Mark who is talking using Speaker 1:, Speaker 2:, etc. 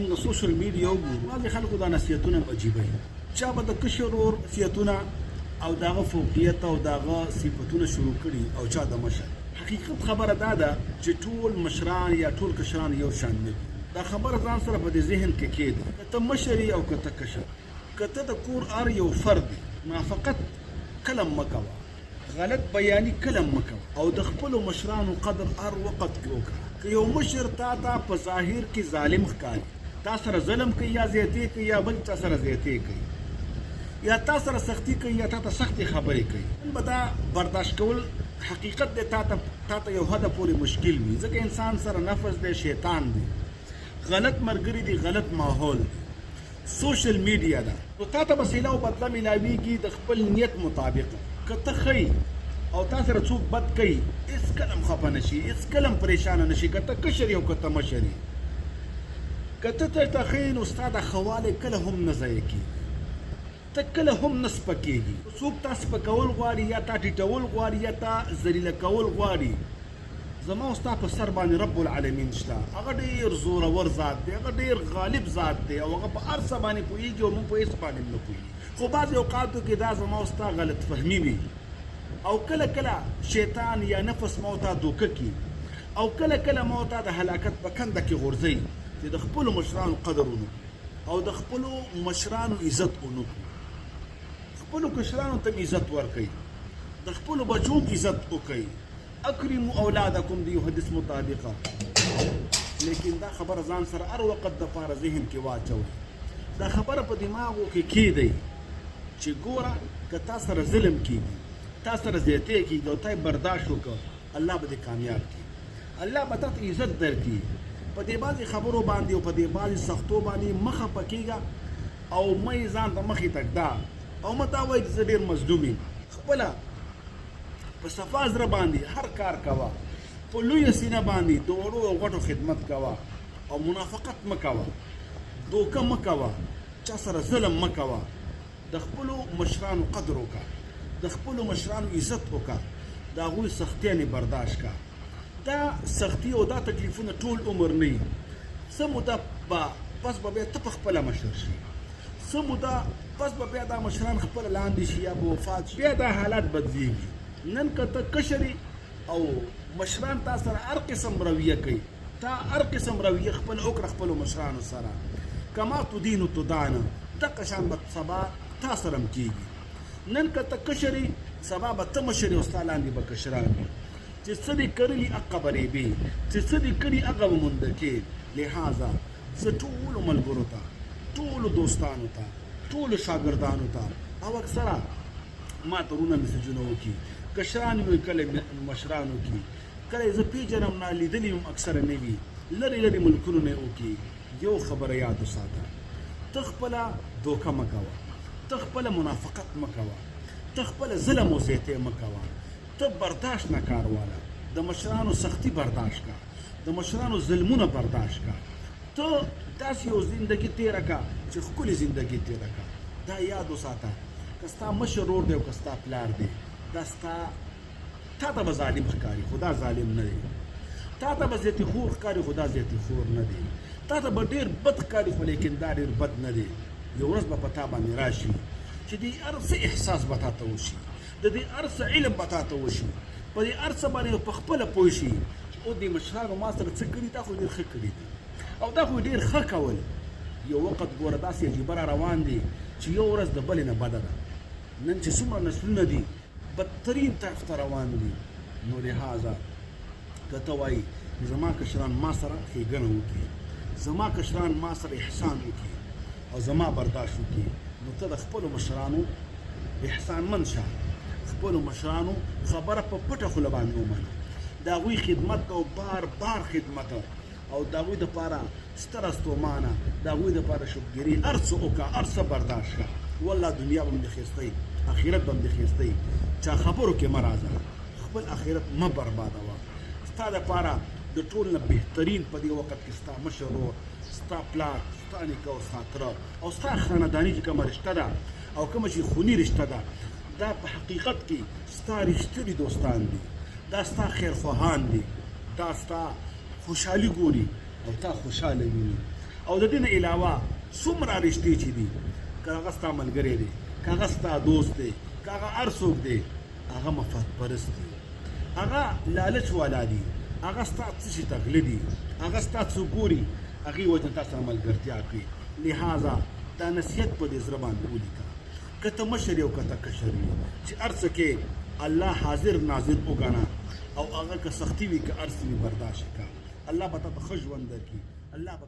Speaker 1: موږ سوشل میډیا وګورو بعضې خلکو دا نصیحتونه عجیبه وي چا به د کشر ورور نصیحتونه او د هغه فوقیت او د هغه صفتونه شروع کړي او چا د مشر حقیقت خبره دا ده چې ټول مشران یا ټول کشران یو شان نه دي دا خبره ځان سره په دې ذهن کې کېږي که ته مشر او که ته کشر که ته د کور هر یو فرد موافقت کله مه کوه غلط بیاني کله مه کوه او د خپلو مشرانو قدر هر وخت کې وکړه که یو مشر تا په ظاهر کې ظالم ښکاري تا سره ظلم کوي یا زیاتې کوي یا بل چا سره زیاتې کوي یا تا سره سختي کوي یا تا ته سختې خبرې کوي نن به دا برداشت کول حقیقت دی تا ته یو حده پورې مشکل وي ځکه انسان سره نفس دی شیطان دی غلط ملګري دي غلط ماحول سوشل میډیا ده نو تا ته به سیله او بدله میلاویږي د خپل نیت مطابق که ته ښه او تا سره څوک بد کوي هېڅکله هم خفه نه شي هېڅکله هم پریشانه نه شي که ته کشر یې او که ته مشر یې که ته ته ښه نو ستا دا ښهوالی کله هم نه ضایع کېږي ته کله هم نه سپکېږي څوک تا سپکول غواړي یا تا ټیټول غواړي یا تا ذلیله کول غواړي زما او ستا په سر باندې رب العالمین شته هغه ډېر زورور ذات دی هغه ډېر غالب ذات دی او هغه په هر څه باندې پوهېږي او موږ په هېڅ باندې هم نه پوهېږي خو بعضې اوقاتو کې دا زما او ستا غلط فهمي وي او کله کله شیطان یا نفس ما ته دوکه کړي او کله کله ما ته د هلاکت په کنده کې غورځوي چې د خپلو مشرانو قدر ونکړو او د خپلو مشرانو عزت ونکړو خپلو کشرانو ته عزت ورکوي د خپلو بچو عزت وکوي اکرموا اولادکم د یو حدیث مطابقه لیکن دا خبره ځان سره هر وخت دپاره ذهن کې واچوئ دا خبره په دماغو کې کېږدئ چې ګوره که تا سره ظلم کېږي تا سره زیاتې کېږي او تا یې برداشت وکړه الله به دې کامیاب کړي الله به تا ته عزت درکړي په دې بعضې خبرو باندې او په دې بعضې سختو باندې مه خفه کېږه او مه یې ځان ته مخې ته ږده او مه تا وایي چې زه ډېر مظلوم یم خپله په صفا زړه باندې هر کار کوه په لویه سینه باندې د وړو او غټو خدمت کوه او منافقت مه کوه دوکه مه کوه چا سره ظلم مه کوه د خپلو مشرانو قدر وکړه د خپلو مشرانو عزت وکړه د هغوی سختیانې برداشت کړه دا سختي او دا تکلیفونه ټول عمر نه وي څه موده پس به بیا ته په خپله مشر شي څه موده پس به بیا دا مشران خپله لاندې شي یا به وفات شي بیا دا حالات بدلیږي نن که ته کشري او مشران تا سره هر قسم رویه کوي تا هر قسم رویه خپل وکړه خپلو مشرانو سره کما تدین تدانه دغه شان به سبا تا سره هم کېږي نن که ته کشري سبا به ته مشر او ستا لاندې به کشران وي چې څه دې کرلي هغه به ریبې چې څه دې کړي هغه به مونده کې لہذا زه ټولو ملګرو ته ټولو دوستانو ته ټولو شاګردانو ته او اکثره ما ته رونه میسجونه وکړي کشران وي کله مشران وکړي کله زه پیژنم نه لیدلي هم اکثره نه وي لرې لرې ملکونو نه وکړي یو خبره یاد وساته ته خپله دوکه مه کوه ته خپله منافقت مه کوه ته خپله ظلم او زیاتې مه کوه ته برداشت نه کار واله د مشرانو سختي برداشت کړه د مشرانو ظلمونه برداشت کړه ته داسې یو زندګي تېره کړه چې ښکلې زندګي تېره کړه دا یاد وساته که ستا مشر ورور دی او که ستا پلار دی دا ستا تا ته به ظالم ښکاري خو دا ظالم نه دی تا ته به زیاتي خور ښکاري خو دا زیاتي خور نه دی تا ته به ډېر بد ښکاري خو لیکن دا ډېر بد نه دی یو ورځ به په تا باندې راشي چې د هر څه احساس به تا ته وشي د دې هر څه علم به تا ته وشي په دې هر څه باندې په خپله پوه شي چې او دې مشرانو ما سره څه کړي دا خو ډېر ښه کړي دي او دا خو ډېر ښه کول یو وخت ګوره داسې عجیبه را روان دي چې یو ورځ د بلې نه بده ده نن چې څومره نسلونه دي بدترین طرف ته روان دي نو لہذا که ته وایي زما کشران ما سره ښېګڼه وکړي زما کشران ما سره احسان وکړي او زما برداشت وکړي نو ته د خپلو مشرانو احسانمند شه خپلو مشرانو خبره په پټه خوله باندې ومنه د هغوی خدمت کوه بار بار خدمت او د هغوی دپاره ستره ستومانه د هغوی دپاره شکرګیري هر څه وکړه هر څه برداشت کړه والله دنیا به هم دې ښایسته آخرت به هم دې ښایسته چا خبرو کې مه راځه خپل آخرت مه بربادوه ستا دپاره د ټول نه بهترین په دې وخت کې ستا مشر ورور ستا پلار ستا نیکه او ستا تره او ستا خانداني چې کومه رشته ده او کومه چې خوني رشته ده دا په حقیقت کې ستا رښتیني دوستان دي دا ستا خیرخواهان دي دا ستا خوشحالي ګوري او تا خوشحاله ویني او د دې نه علاوه څومره رشتې چې دي که هغه ستا ملګری دی که هغه ستا دوست دی که هغه هر څوک دی هغه مفاد پرست دی هغه لالچ والا دي هغه ستا څه شي ته غله دي هغه ستا څوک ګوري هغې وجه تا سره ملګرتیا کوي لہذا دا نصیحت په دې زړه باندې ولیکه که ته مشر یې او که ته کشر یې چې هر څه کې الله حاضر ناظر وګڼه او هغه که سختي وي که هر څه وي برداشت کړه الله به تا ته ښه ژوند درکړي الله به